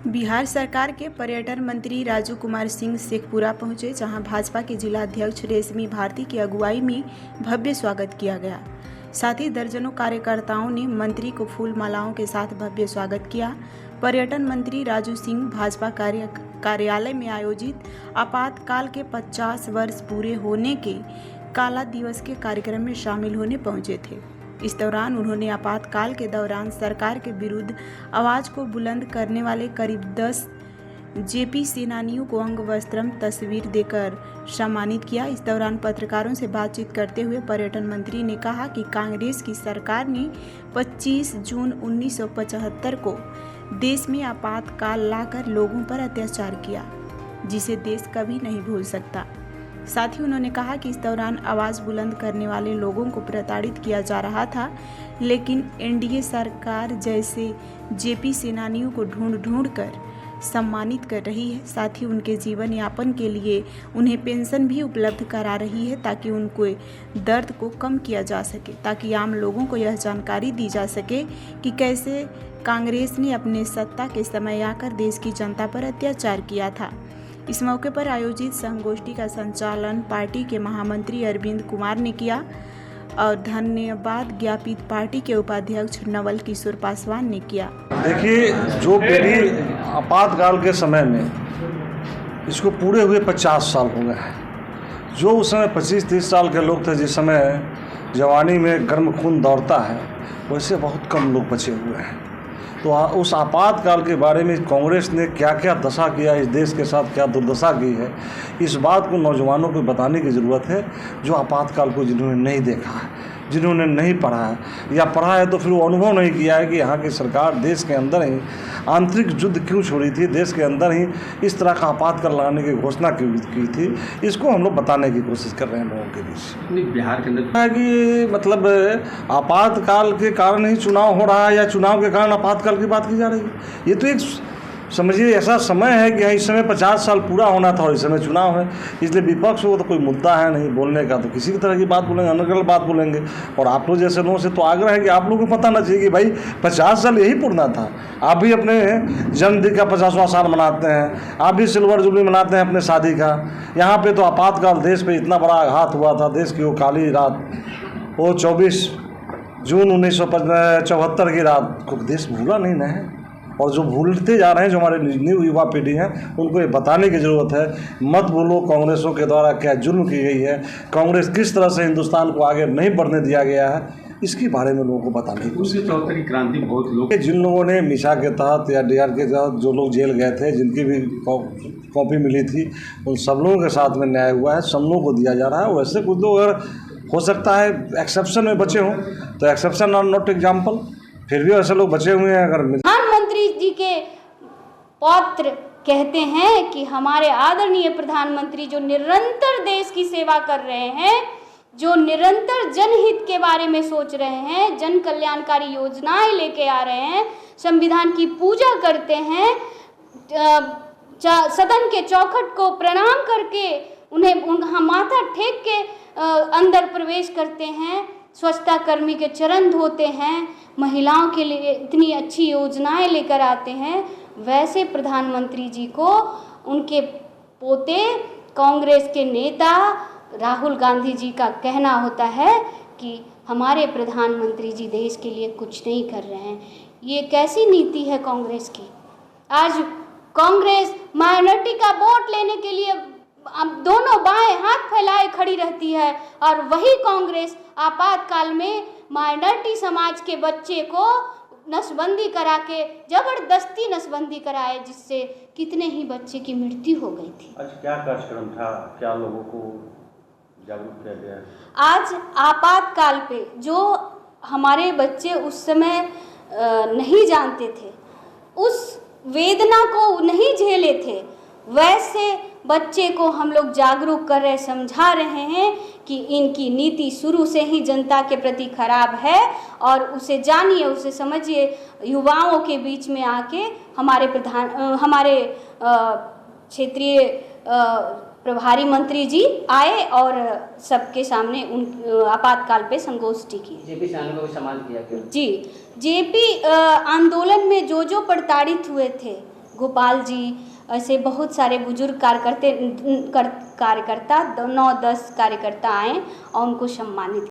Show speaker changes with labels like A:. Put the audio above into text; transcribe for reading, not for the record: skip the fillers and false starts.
A: बिहार सरकार के पर्यटन मंत्री राजू कुमार सिंह शेखपुरा पहुंचे, जहां भाजपा के जिला अध्यक्ष रेशमी भारती की अगुवाई में भव्य स्वागत किया गया। साथ ही दर्जनों कार्यकर्ताओं ने मंत्री को फूल मालाओं के साथ भव्य स्वागत किया। पर्यटन मंत्री राजू सिंह भाजपा कार्यालय में आयोजित आपातकाल के 50 वर्ष पूरे होने के काला दिवस के कार्यक्रम में शामिल होने पहुंचे थे। इस दौरान उन्होंने आपातकाल के दौरान सरकार के विरुद्ध आवाज़ को बुलंद करने वाले करीब 10 जेपी सेनानियों को अंग वस्त्रम तस्वीर देकर सम्मानित किया। इस दौरान पत्रकारों से बातचीत करते हुए पर्यटन मंत्री ने कहा कि कांग्रेस की सरकार ने 25 जून 1975 को देश में आपातकाल लाकर लोगों पर अत्याचार किया, जिसे देश कभी नहीं भूल सकता। साथ ही उन्होंने कहा कि इस दौरान आवाज़ बुलंद करने वाले लोगों को प्रताड़ित किया जा रहा था, लेकिन एनडीए सरकार जैसे जेपी सेनानियों को ढूंढ कर सम्मानित कर रही है। साथ ही उनके जीवन यापन के लिए उन्हें पेंशन भी उपलब्ध करा रही है, ताकि उनके दर्द को कम किया जा सके, ताकि आम लोगों को यह जानकारी दी जा सके कि कैसे कांग्रेस ने अपने सत्ता के समय आकर देश की जनता पर अत्याचार किया था। इस मौके पर आयोजित संगोष्ठी का संचालन पार्टी के महामंत्री अरविंद कुमार ने किया और धन्यवाद ज्ञापित पार्टी के उपाध्यक्ष नवल किशोर पासवान ने किया।
B: देखिए, जो पीढ़ी आपातकाल के समय में इसको पूरे हुए 50 साल हो गए हैं। जो उस समय 25-30 साल के लोग थे, जिस समय जवानी में गर्म खून दौड़ता है, वैसे बहुत कम लोग बचे हुए हैं। तो उस आपातकाल के बारे में कांग्रेस ने क्या क्या दशा किया, इस देश के साथ क्या दुर्दशा की है, इस बात को नौजवानों को बताने की ज़रूरत है, जो आपातकाल को जिन्होंने नहीं देखा है, जिन्होंने नहीं पढ़ा है, या पढ़ा है तो फिर वो अनुभव नहीं किया है कि यहाँ की सरकार देश के अंदर ही आंतरिक युद्ध क्यों छोड़ी थी, देश के अंदर ही इस तरह का आपातकाल लगाने की घोषणा क्यों की थी। इसको हम लोग बताने की कोशिश कर रहे हैं लोगों के बीच।
C: बिहार के अंदर
B: है कि मतलब आपातकाल के कारण ही चुनाव हो रहा है, या चुनाव के कारण आपातकाल की बात की जा रही है। ये तो एक समझिए ऐसा समय है कि इस समय 50 साल पूरा होना था और इस समय चुनाव है, इसलिए विपक्ष को तो कोई मुद्दा है नहीं बोलने का, तो किसी भी तरह की बात बोलेंगे, अनर्गल बात बोलेंगे। और आप लोग जैसे लोगों से तो आग्रह है कि आप लोगों को पता ना चाहिए कि भाई 50 साल यही पूर्णा था। आप भी अपने जन्मदिन का 50वां साल मनाते हैं, आप भी सिल्वर जुबली मनाते हैं अपने शादी का। यहाँ पर तो आपातकाल देश पर इतना बड़ा आघात हुआ था, देश की वो काली रात, वो 24 जून 1974 की रात को देश भूला नहीं ना है। और जो भूलते जा रहे हैं, जो हमारे न्यू युवा पीढ़ी हैं, उनको ये बताने की ज़रूरत है। मत भूलो कांग्रेसों के द्वारा क्या जुल्म की गई है, कांग्रेस किस तरह से हिंदुस्तान को आगे नहीं बढ़ने दिया गया है, इसके बारे में लोगों को बताने की।
C: 1974 की क्रांति बहुत लोग,
B: जिन लोगों ने मिशा के तहत या डीआर के तहत जो लोग जेल गए थे, जिनकी भी कॉपी मिली थी, उन सब लोगों के साथ में न्याय हुआ है, सब लोगों को दिया जा रहा है। वैसे कुछ लोग अगर हो सकता है एक्सेप्शन में बचे हों, तो एक्सेप्शन आर नॉट एग्जाम्पल, फिर भी ऐसे लोग बचे हुए हैं। अगर
D: प्रधानमंत्री जी के पौत्र कहते हैं कि हमारे आदरणीय प्रधानमंत्री जो निरंतर देश की सेवा कर रहे हैं, जो निरंतर जनहित के बारे में सोच रहे हैं, जन कल्याणकारी योजनाएं लेके आ रहे हैं, संविधान की पूजा करते हैं, सदन के चौखट को प्रणाम करके उन्हें माथा टेक के अंदर प्रवेश करते हैं, स्वच्छता कर्मी के चरण धोते हैं, महिलाओं के लिए इतनी अच्छी योजनाएं लेकर आते हैं। वैसे प्रधानमंत्री जी को उनके पोते कांग्रेस के नेता राहुल गांधी जी का कहना होता है कि हमारे प्रधानमंत्री जी देश के लिए कुछ नहीं कर रहे हैं। ये कैसी नीति है कांग्रेस की? आज कांग्रेस माइनॉरिटी का वोट लेने के लिए अब दोनों बाएं हाथ फैलाए खड़ी रहती है, और वही कांग्रेस आपातकाल में माइनॉरिटी समाज के बच्चे को नसबंदी करा के जबरदस्ती नसबंदी कराए, जिससे कितने ही बच्चे की मृत्यु हो गई थी।
C: आज क्या कार्यक्रम था, क्या लोगों को जागरूक किया गया?
D: आज आपातकाल पे जो हमारे बच्चे उस समय नहीं जानते थे, उस वेदना को नहीं झेले थे, वैसे बच्चे को हम लोग जागरूक कर रहे, समझा रहे हैं कि इनकी नीति शुरू से ही जनता के प्रति खराब है, और उसे जानिए, उसे समझिए। युवाओं के बीच में आके हमारे क्षेत्रीय प्रभारी मंत्री जी आए और सबके सामने उन आपातकाल पे संगोष्ठी की।
C: जेपी सेनानियों को भी सम्मान किया गया।
D: जी, जेपी आंदोलन में जो प्रताड़ित हुए थे, गोपाल जी, ऐसे बहुत सारे बुजुर्ग कार्यकर्ता 9-10 कार्यकर्ता आए और उनको सम्मानित